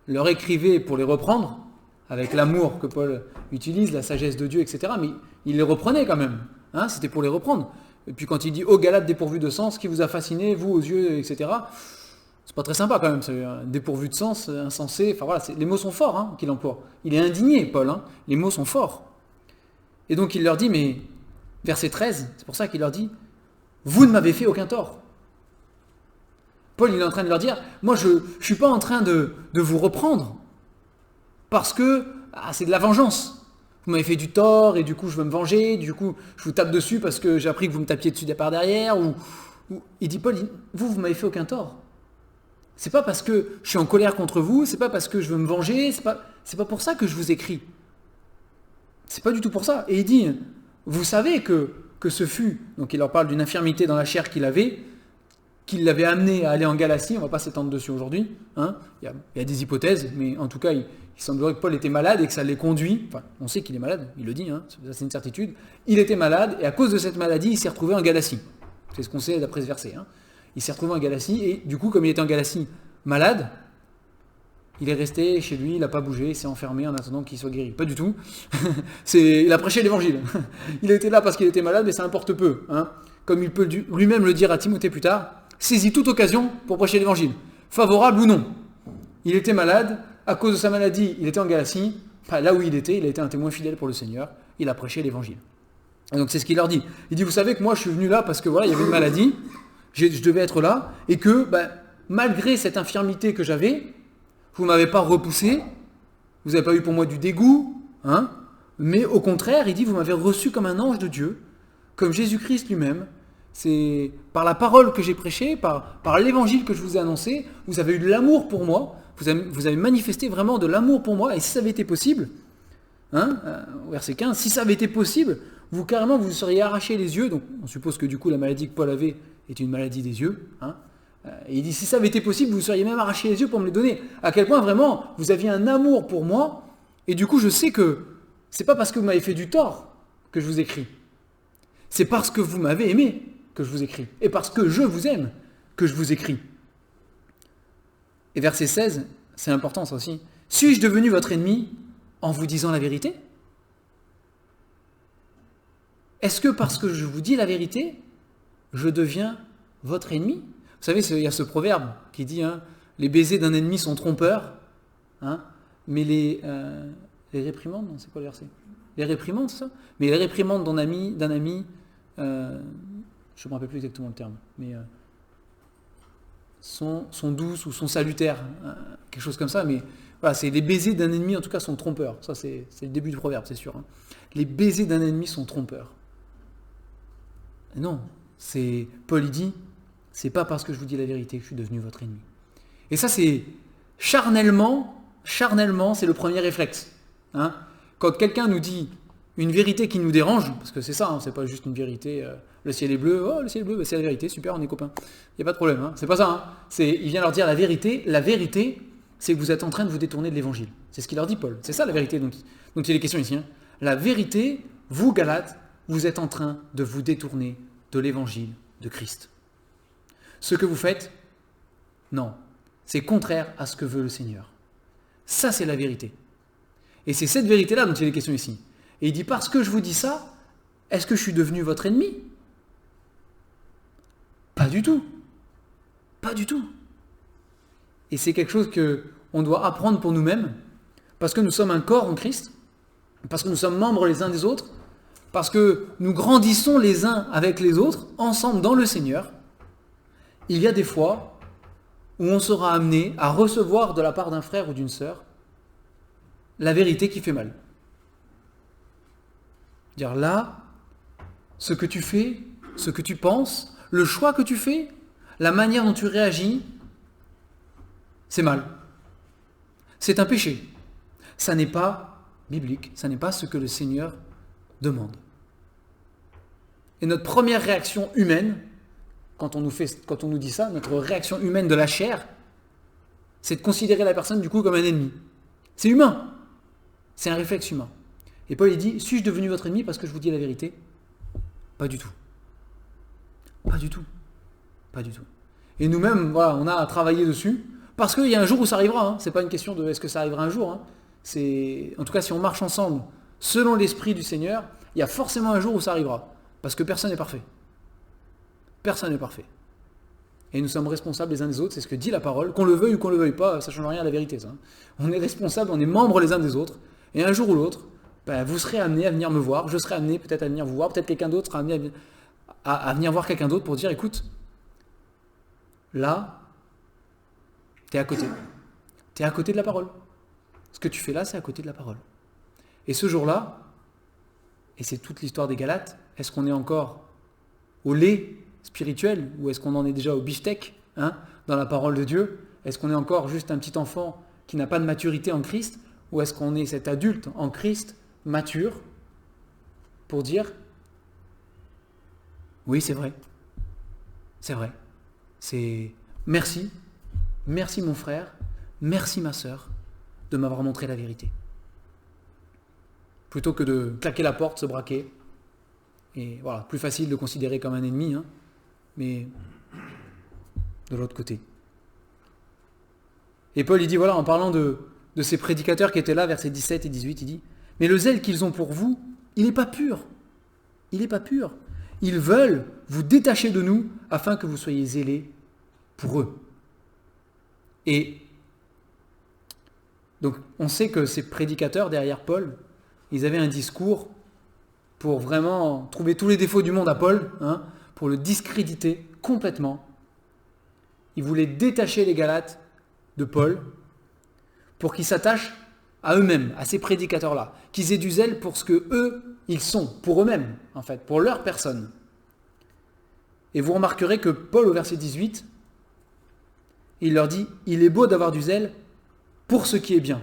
leur écrivait pour les reprendre, avec l'amour que Paul utilise, la sagesse de Dieu, etc., mais il les reprenait quand même, hein, c'était pour les reprendre. Et puis quand il dit « Ô Galates dépourvus de sens, qui vous a fasciné, vous aux yeux, etc. » C'est pas très sympa quand même, c'est dépourvu de sens, insensé, enfin voilà, les mots sont forts, hein, qu'il emploie. Il est indigné, Paul, hein, les mots sont forts. Et donc il leur dit, mais, verset 13, c'est pour ça qu'il leur dit « Vous ne m'avez fait aucun tort ». Paul, il est en train de leur dire, moi je ne suis pas en train de vous reprendre, parce que c'est de la vengeance. Vous m'avez fait du tort, et du coup je veux me venger, du coup je vous tape dessus parce que j'ai appris que vous me tapiez dessus par derrière, il dit, Paul, vous m'avez fait aucun tort. C'est pas parce que je suis en colère contre vous, c'est pas parce que je veux me venger, c'est pas pour ça que je vous écris. C'est pas du tout pour ça. Et il dit, vous savez que ce fut, donc il leur parle d'une infirmité dans la chair qu'il avait, qui l'avait amené à aller en Galatie, on ne va pas s'étendre dessus aujourd'hui, hein. Il y a des hypothèses, mais en tout cas, il semblerait que Paul était malade et que ça l'ait conduit, enfin, on sait qu'il est malade, il le dit, hein, c'est une certitude, il était malade et à cause de cette maladie, il s'est retrouvé en Galatie. C'est ce qu'on sait d'après ce verset. Hein. Il s'est retrouvé en Galatie et du coup, comme il était en Galatie malade, il est resté chez lui, il n'a pas bougé, il s'est enfermé en attendant qu'il soit guéri. Pas du tout. Il a prêché l'évangile. Il était là parce qu'il était malade, mais ça importe peu. Hein. Comme il peut lui-même le dire à Timothée plus tard, saisis toute occasion pour prêcher l'évangile, favorable ou non. Il était malade, à cause de sa maladie, il était en Galatie, là où il a été un témoin fidèle pour le Seigneur, il a prêché l'évangile. Et donc c'est ce qu'il leur dit. Il dit, vous savez que moi je suis venu là parce que voilà, il y avait une maladie, je devais être là, et que malgré cette infirmité que j'avais, vous ne m'avez pas repoussé, vous n'avez pas eu pour moi du dégoût, hein, mais au contraire, il dit, vous m'avez reçu comme un ange de Dieu, comme Jésus-Christ lui-même. C'est par la parole que j'ai prêchée, par l'évangile que je vous ai annoncé, vous avez eu de l'amour pour moi, vous avez manifesté vraiment de l'amour pour moi, et si ça avait été possible, hein, au verset 15, si ça avait été possible, vous vous seriez arraché les yeux, donc on suppose que du coup la maladie que Paul avait était une maladie des yeux, hein, et il dit si ça avait été possible, vous seriez même arraché les yeux pour me les donner, à quel point vraiment vous aviez un amour pour moi, et du coup je sais que c'est pas parce que vous m'avez fait du tort que je vous écris, c'est parce que vous m'avez aimé que je vous écris, et parce que je vous aime que je vous écris. Et verset 16, c'est important ça aussi. Suis-je devenu votre ennemi en vous disant la vérité ? Est-ce que parce que je vous dis la vérité, je deviens votre ennemi ? Vous savez, il y a ce proverbe qui dit, hein, les baisers d'un ennemi sont trompeurs, hein, mais les réprimandes, non, c'est quoi le verset ? Les réprimandes, c'est ça ? Mais les réprimandes d'un ami, je ne me rappelle plus exactement le terme, mais sont douces ou sont salutaires, hein, quelque chose comme ça, mais voilà, c'est les baisers d'un ennemi, en tout cas, sont trompeurs. Ça, c'est le début du proverbe, c'est sûr. Hein. Les baisers d'un ennemi sont trompeurs. Non, Paul il dit, c'est pas parce que je vous dis la vérité que je suis devenu votre ennemi. Et ça, c'est charnellement, c'est le premier réflexe. Hein. Quand quelqu'un nous dit une vérité qui nous dérange, parce que c'est ça, hein, c'est pas juste une vérité, le ciel est bleu, oh le ciel est bleu, c'est la vérité, super, on est copains. Il n'y a pas de problème, hein, c'est pas ça. Hein. Il vient leur dire la vérité, c'est que vous êtes en train de vous détourner de l'évangile. C'est ce qu'il leur dit Paul, c'est ça la vérité dont il est question ici. Hein. La vérité, vous Galates, vous êtes en train de vous détourner de l'évangile de Christ. Ce que vous faites, non, c'est contraire à ce que veut le Seigneur. Ça, c'est la vérité. Et c'est cette vérité-là dont il est question ici. Et il dit, parce que je vous dis ça, est-ce que je suis devenu votre ennemi ? Pas du tout. Pas du tout. Et c'est quelque chose que on doit apprendre pour nous-mêmes, parce que nous sommes un corps en Christ, parce que nous sommes membres les uns des autres, parce que nous grandissons les uns avec les autres, ensemble dans le Seigneur. Il y a des fois où on sera amené à recevoir de la part d'un frère ou d'une sœur la vérité qui fait mal. Dire là, ce que tu fais, ce que tu penses, le choix que tu fais, la manière dont tu réagis, c'est mal. C'est un péché. Ça n'est pas biblique, ça n'est pas ce que le Seigneur demande. Et notre première réaction humaine, quand on nous dit ça, notre réaction humaine de la chair, c'est de considérer la personne du coup comme un ennemi. C'est humain. C'est un réflexe humain. Et Paul il dit, suis-je devenu votre ennemi parce que je vous dis la vérité ? Pas du tout. Pas du tout. Pas du tout. Et nous-mêmes, voilà, on a à travailler dessus, parce qu'il y a un jour où ça arrivera. Hein. C'est pas une question de est-ce que ça arrivera un jour. Hein. C'est, en tout cas, si on marche ensemble, selon l'Esprit du Seigneur, il y a forcément un jour où ça arrivera. Parce que personne n'est parfait. Personne n'est parfait. Et nous sommes responsables les uns des autres, c'est ce que dit la parole, qu'on le veuille ou qu'on ne le veuille pas, ça ne change rien à la vérité. Ça. On est responsables, on est membres les uns des autres, et un jour ou l'autre, vous serez amenés à venir me voir, je serai amené peut-être à venir vous voir, peut-être quelqu'un d'autre sera amené à venir voir quelqu'un d'autre pour dire, écoute, là, t'es à côté. T'es à côté de la parole. Ce que tu fais là, c'est à côté de la parole. Et ce jour-là, et c'est toute l'histoire des Galates, est-ce qu'on est encore au lait spirituel ou est-ce qu'on en est déjà au beefsteak dans la parole de Dieu ? Est-ce qu'on est encore juste un petit enfant qui n'a pas de maturité en Christ ou est-ce qu'on est cet adulte en Christ mature pour dire oui, c'est vrai. C'est vrai. C'est merci mon frère, merci ma sœur de m'avoir montré la vérité. Plutôt que de claquer la porte, se braquer. Et voilà, plus facile de considérer comme un ennemi, mais de l'autre côté. Et Paul, il dit, voilà, en parlant de ces prédicateurs qui étaient là, versets 17 et 18, il dit, mais le zèle qu'ils ont pour vous, il n'est pas pur. Il n'est pas pur. Ils veulent vous détacher de nous afin que vous soyez zélés pour eux. Et donc, on sait que ces prédicateurs, derrière Paul, ils avaient un discours pour vraiment trouver tous les défauts du monde à Paul, pour le discréditer complètement. Ils voulaient détacher les Galates de Paul pour qu'ils s'attachent à eux-mêmes, à ces prédicateurs-là, qu'ils aient du zèle pour ce que eux, ils sont, pour eux-mêmes, en fait, pour leur personne. Et vous remarquerez que Paul, au verset 18, il leur dit, il est beau d'avoir du zèle pour ce qui est bien.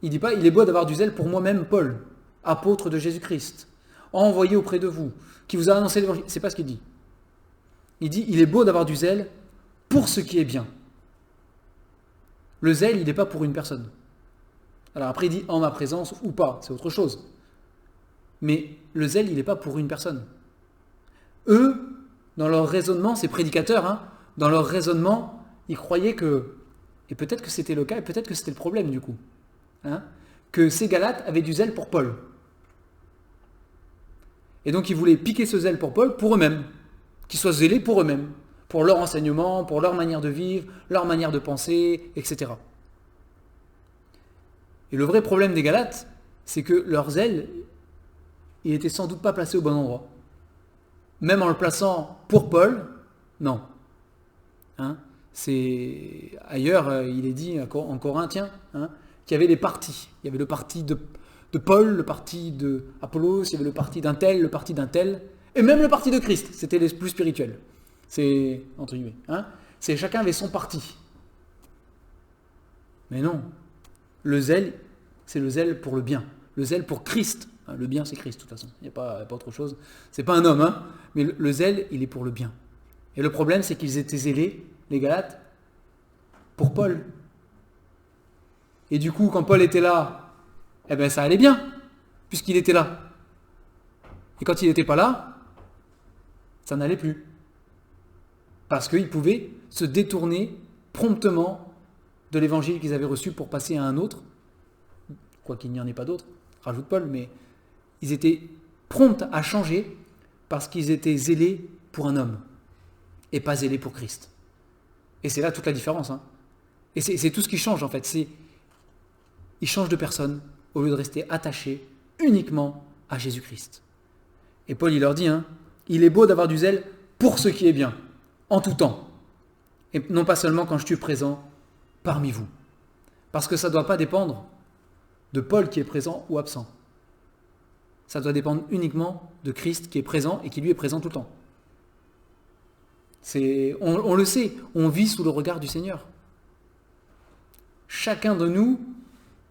Il ne dit pas, il est beau d'avoir du zèle pour moi-même, Paul, apôtre de Jésus-Christ, envoyé auprès de vous, qui vous a annoncé l'évangile. C'est pas ce qu'il dit. Il dit, il est beau d'avoir du zèle pour ce qui est bien. Le zèle, il n'est pas pour une personne. Alors après, il dit en ma présence ou pas, c'est autre chose. Mais le zèle, il n'est pas pour une personne. Eux, dans leur raisonnement, ces prédicateurs, dans leur raisonnement, ils croyaient que, et peut-être que c'était le cas, et peut-être que c'était le problème du coup, que ces Galates avaient du zèle pour Paul. Et donc ils voulaient piquer ce zèle pour Paul pour eux-mêmes, qu'ils soient zélés pour eux-mêmes, pour leur enseignement, pour leur manière de vivre, leur manière de penser, etc. Et le vrai problème des Galates, c'est que leur zèle, il n'était sans doute pas placé au bon endroit. Même en le plaçant pour Paul, non. C'est ailleurs, il est dit en Corinthiens, qu'il y avait des partis. Il y avait le parti de Paul, le parti de Apollos, il y avait le parti d'un tel, le parti d'un tel, et même le parti de Christ. C'était les plus spirituels. C'est entre guillemets. C'est chacun avait son parti. Mais non. Le zèle, c'est le zèle pour le bien. Le zèle pour Christ. Le bien, c'est Christ, de toute façon. Il n'y a pas autre chose. C'est pas un homme, mais le zèle, il est pour le bien. Et le problème, c'est qu'ils étaient zélés, les Galates, pour Paul. Et du coup, quand Paul était là, ça allait bien, puisqu'il était là. Et quand il n'était pas là, ça n'allait plus. Parce qu'ils pouvaient se détourner promptement de l'évangile qu'ils avaient reçu pour passer à un autre. Quoi qu'il n'y en ait pas d'autre, rajoute Paul, mais ils étaient prompts à changer parce qu'ils étaient zélés pour un homme et pas zélés pour Christ. Et c'est là toute la différence. Et c'est tout ce qui change en fait. Il change de personne au lieu de rester attaché uniquement à Jésus-Christ. Et Paul, il leur dit, il est beau d'avoir du zèle pour ce qui est bien, en tout temps. Et non pas seulement quand je suis présent parmi vous. Parce que ça ne doit pas dépendre de Paul qui est présent ou absent. Ça doit dépendre uniquement de Christ qui est présent et qui lui est présent tout le temps. On le sait, on vit sous le regard du Seigneur. Chacun de nous,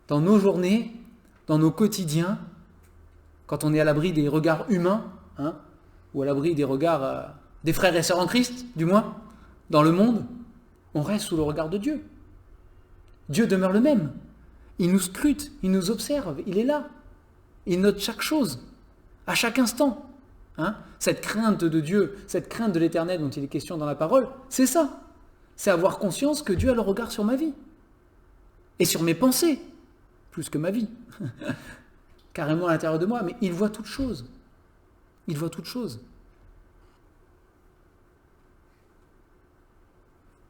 dans nos journées, dans nos quotidiens, quand on est à l'abri des regards humains, ou à l'abri des regards des frères et sœurs en Christ, du moins, dans le monde, on reste sous le regard de Dieu. Dieu demeure le même. Il nous scrute, il nous observe, il est là. Il note chaque chose, à chaque instant. Cette crainte de Dieu, cette crainte de l'Éternel dont il est question dans la parole, c'est ça. C'est avoir conscience que Dieu a le regard sur ma vie. Et sur mes pensées, plus que ma vie. Carrément à l'intérieur de moi, mais il voit toutes choses. Il voit toutes choses.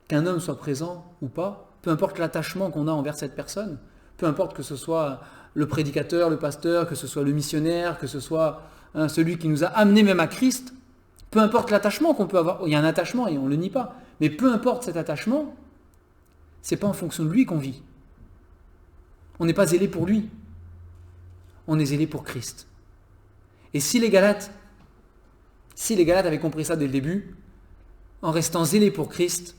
Qu'un homme soit présent ou pas, peu importe l'attachement qu'on a envers cette personne, peu importe que ce soit le prédicateur, le pasteur, que ce soit le missionnaire, que ce soit celui qui nous a amenés même à Christ, peu importe l'attachement qu'on peut avoir, il y a un attachement et on ne le nie pas, mais peu importe cet attachement, c'est pas en fonction de lui qu'on vit. On n'est pas zélé pour lui, on est zélé pour Christ. Et si les Galates avaient compris ça dès le début, en restant zélés pour Christ,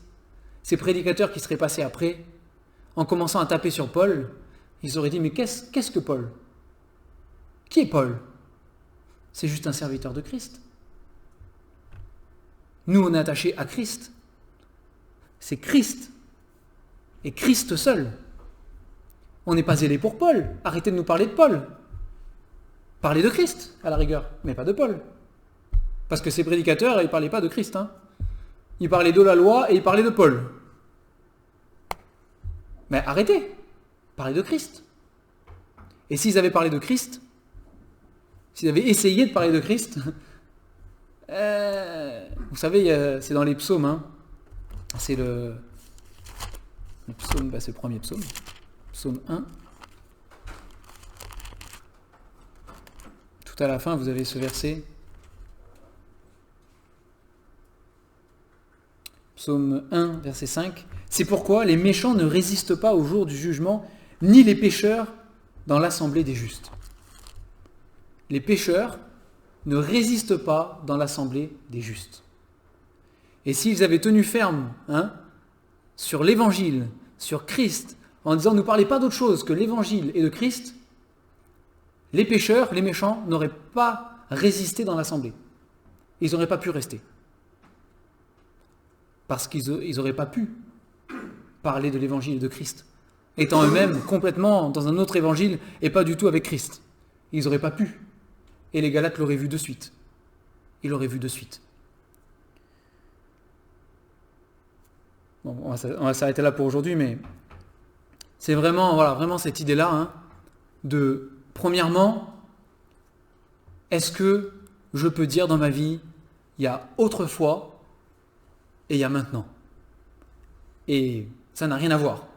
ces prédicateurs qui seraient passés après, en commençant à taper sur Paul, ils auraient dit, mais qu'est-ce que Paul? Qui est Paul? C'est juste un serviteur de Christ. Nous, on est attachés à Christ. C'est Christ. Et Christ seul. On n'est pas zélé pour Paul. Arrêtez de nous parler de Paul. Parlez de Christ, à la rigueur, mais pas de Paul. Parce que ces prédicateurs, ils ne parlaient pas de Christ. Ils parlaient de la loi et ils parlaient de Paul. Mais arrêtez. Parlez de Christ. Et s'ils avaient parlé de Christ, s'ils avaient essayé de parler de Christ, vous savez, c'est dans les psaumes, c'est le psaume, c'est le premier psaume, psaume 1. Tout à la fin, vous avez ce verset, psaume 1, verset 5. C'est pourquoi les méchants ne résistent pas au jour du jugement, ni les pécheurs dans l'assemblée des justes. Les pécheurs ne résistent pas dans l'assemblée des justes. Et s'ils avaient tenu ferme sur l'évangile, sur Christ, en disant ne nous parlez pas d'autre chose que l'évangile et de Christ, les pécheurs, les méchants, n'auraient pas résisté dans l'assemblée. Ils n'auraient pas pu rester. Parce qu'ils n'auraient pas pu parler de l'évangile et de Christ, étant eux-mêmes complètement dans un autre évangile et pas du tout avec Christ. Ils n'auraient pas pu. Et les Galates l'auraient vu de suite. Ils l'auraient vu de suite. Bon, on va s'arrêter là pour aujourd'hui, mais c'est vraiment cette idée-là, de, premièrement, est-ce que je peux dire dans ma vie, il y a autrefois et il y a maintenant. Et ça n'a rien à voir.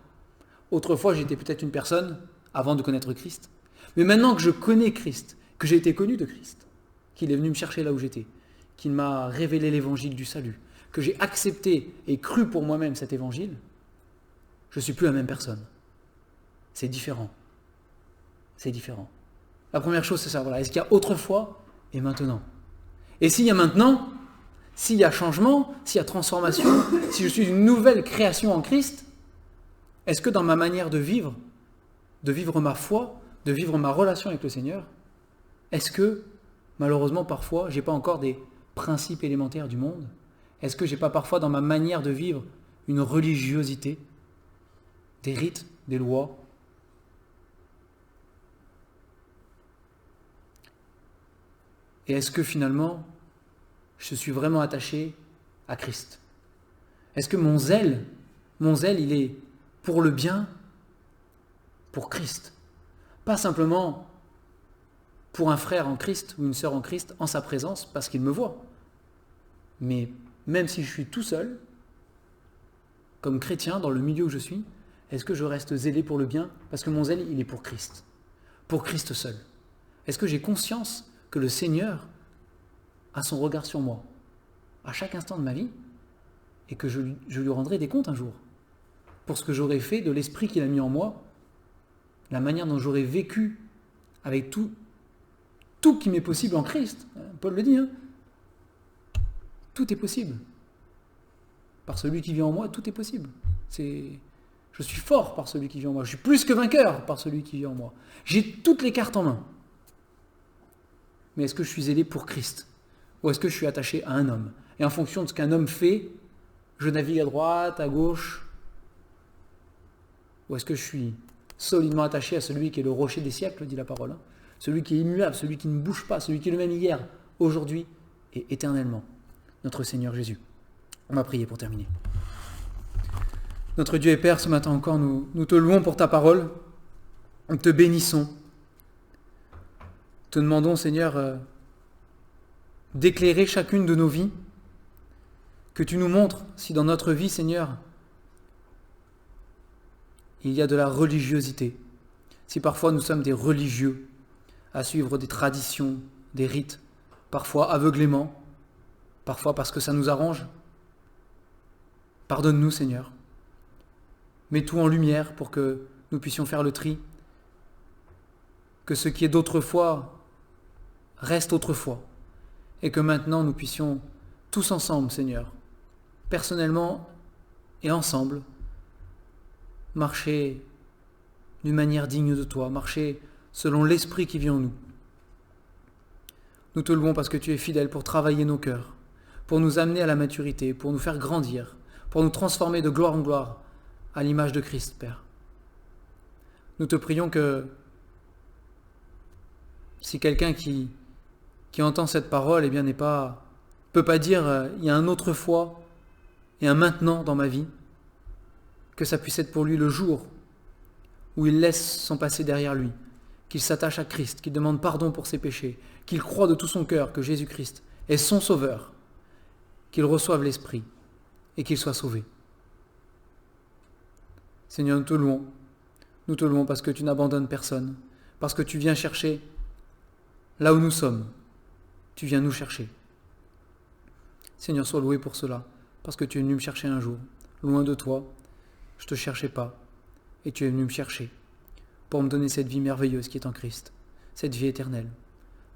Autrefois, j'étais peut-être une personne avant de connaître Christ. Mais maintenant que je connais Christ, que j'ai été connu de Christ, qu'il est venu me chercher là où j'étais, qu'il m'a révélé l'évangile du salut, que j'ai accepté et cru pour moi-même cet évangile, je ne suis plus la même personne. C'est différent. C'est différent. La première chose, c'est ça. Voilà. Est-ce qu'il y a autrefois et maintenant? Et s'il y a maintenant, s'il y a changement, s'il y a transformation, si je suis une nouvelle création en Christ, est-ce que dans ma manière de vivre ma foi, de vivre ma relation avec le Seigneur, est-ce que, malheureusement, parfois, je n'ai pas encore des principes élémentaires du monde? Est-ce que je n'ai pas parfois dans ma manière de vivre une religiosité, des rites, des lois? Et est-ce que finalement, je suis vraiment attaché à Christ? Est-ce que mon zèle, il est pour le bien, pour Christ? Pas simplement pour un frère en Christ ou une sœur en Christ en sa présence parce qu'il me voit. Mais même si je suis tout seul, comme chrétien dans le milieu où je suis, Est-ce que je reste zélé pour le bien? Parce que mon zèle, il est pour Christ seul. Est-ce que j'ai conscience que le Seigneur a son regard sur moi à chaque instant de ma vie et que je lui rendrai des comptes un jour pour ce que j'aurais fait de l'esprit qu'il a mis en moi, la manière dont j'aurais vécu avec tout qui m'est possible en Christ. Paul le dit, hein. Tout est possible. Par celui qui vit en moi, tout est possible. Je suis fort par celui qui vit en moi. Je suis plus que vainqueur par celui qui vit en moi. J'ai toutes les cartes en main. Mais est-ce que je suis zélé pour Christ? Ou est-ce que je suis attaché à un homme? Et en fonction de ce qu'un homme fait, je navigue à droite, à gauche? Ou est-ce que je suis solidement attaché à celui qui est le rocher des siècles, dit la parole, hein? Celui qui est immuable, celui qui ne bouge pas, celui qui est le même hier, aujourd'hui et éternellement, notre Seigneur Jésus. On va prier pour terminer. Notre Dieu et Père, ce matin encore, nous te louons pour ta parole, nous te bénissons. Te demandons, Seigneur, d'éclairer chacune de nos vies, que tu nous montres si dans notre vie, Seigneur, il y a de la religiosité, si parfois nous sommes des religieux à suivre des traditions, des rites, parfois aveuglément, parfois parce que ça nous arrange. Pardonne-nous, Seigneur. Mets tout en lumière pour que nous puissions faire le tri, que ce qui est d'autrefois reste autrefois, et que maintenant nous puissions tous ensemble, Seigneur, personnellement et ensemble, marcher d'une manière digne de toi, marcher selon l'esprit qui vit en nous. Nous te louons parce que tu es fidèle pour travailler nos cœurs, pour nous amener à la maturité, pour nous faire grandir, pour nous transformer de gloire en gloire à l'image de Christ, Père. Nous te prions que si quelqu'un qui entend cette parole, eh bien, peut pas dire il y a un autrefois et un maintenant dans ma vie, que ça puisse être pour lui le jour où il laisse son passé derrière lui, qu'il s'attache à Christ, qu'il demande pardon pour ses péchés, qu'il croit de tout son cœur que Jésus-Christ est son sauveur, qu'il reçoive l'Esprit et qu'il soit sauvé. Seigneur, nous te louons parce que tu n'abandonnes personne, parce que tu viens chercher là où nous sommes, tu viens nous chercher. Seigneur, sois loué pour cela, parce que tu es venu me chercher un jour, loin de toi, je ne te cherchais pas, et tu es venu me chercher pour me donner cette vie merveilleuse qui est en Christ, cette vie éternelle,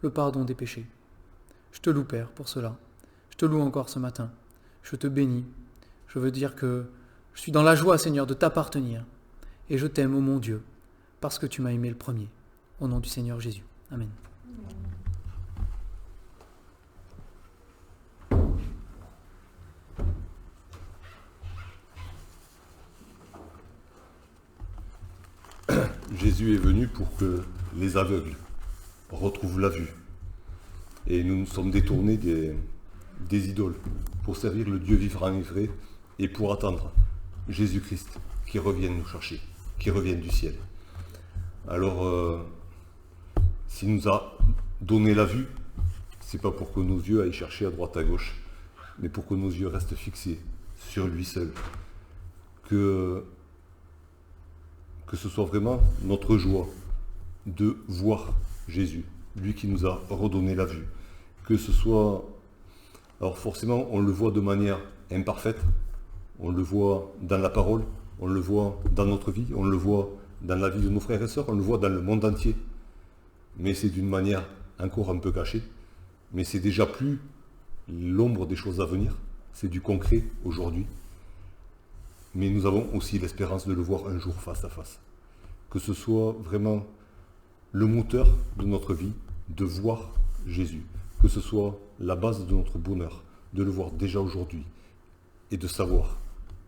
le pardon des péchés. Je te loue, Père, pour cela. Je te loue encore ce matin. Je te bénis. Je veux dire que je suis dans la joie, Seigneur, de t'appartenir. Et je t'aime, ô mon Dieu, parce que tu m'as aimé le premier. Au nom du Seigneur Jésus. Amen. Jésus est venu pour que les aveugles retrouvent la vue. Et nous nous sommes détournés des idoles pour servir le Dieu vivant et vrai et pour attendre Jésus-Christ qui revienne nous chercher, qui revienne du ciel. Alors, s'il nous a donné la vue, c'est pas pour que nos yeux aillent chercher à droite à gauche, mais pour que nos yeux restent fixés sur lui seul. Que ce soit vraiment notre joie de voir Jésus, lui qui nous a redonné la vue. Que ce soit... Alors forcément, on le voit de manière imparfaite, on le voit dans la parole, on le voit dans notre vie, on le voit dans la vie de nos frères et sœurs, on le voit dans le monde entier. Mais c'est d'une manière encore un peu cachée, mais c'est déjà plus l'ombre des choses à venir, c'est du concret aujourd'hui. Mais nous avons aussi l'espérance de le voir un jour face à face. Que ce soit vraiment le moteur de notre vie, de voir Jésus. Que ce soit la base de notre bonheur, de le voir déjà aujourd'hui. Et de savoir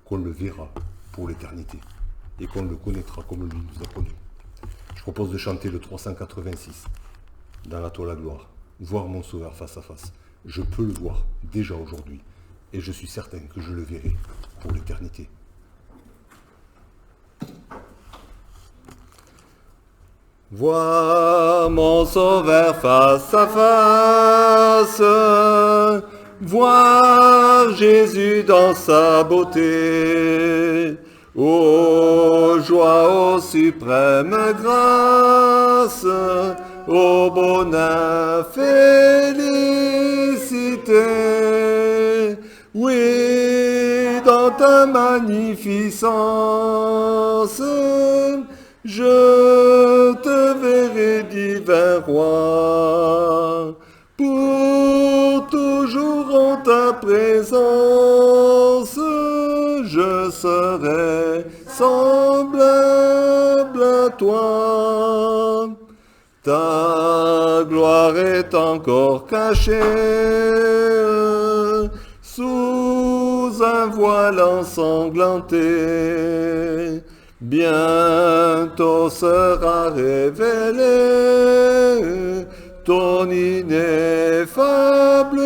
qu'on le verra pour l'éternité. Et qu'on le connaîtra comme lui nous a connus. Je propose de chanter le 386 dans la Toi la gloire. Voir mon Sauveur face à face. Je peux le voir déjà aujourd'hui. Et je suis certain que je le verrai pour l'éternité. Voir mon Sauveur face à face, voir Jésus dans sa beauté, Ô joie, ô suprême grâce, ô bonheur, félicité. Oui, dans ta magnificence, je te verrai, divin roi, pour toujours en ta présence, je serai semblable à toi. Ta gloire est encore cachée sous un voile ensanglanté. Bientôt sera révélée ton ineffable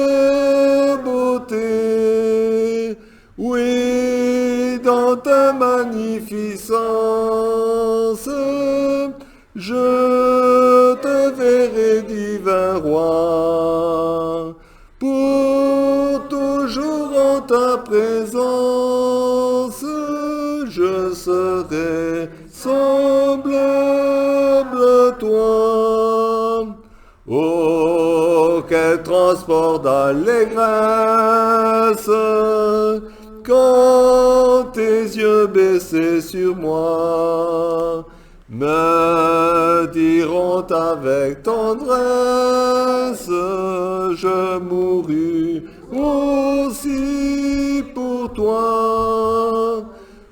beauté. Oui, dans ta magnificence, je te verrai, divin roi, pour toujours en ta présence, je serai semblable à toi. Oh, quel transport d'allégresse quand tes yeux baissés sur moi me diront avec tendresse, je mourus aussi pour toi.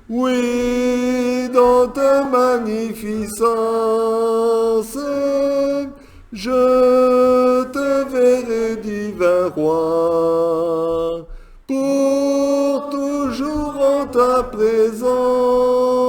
Oui, dans ta magnificence, je te verrai, divin roi, pour toujours en ta présence.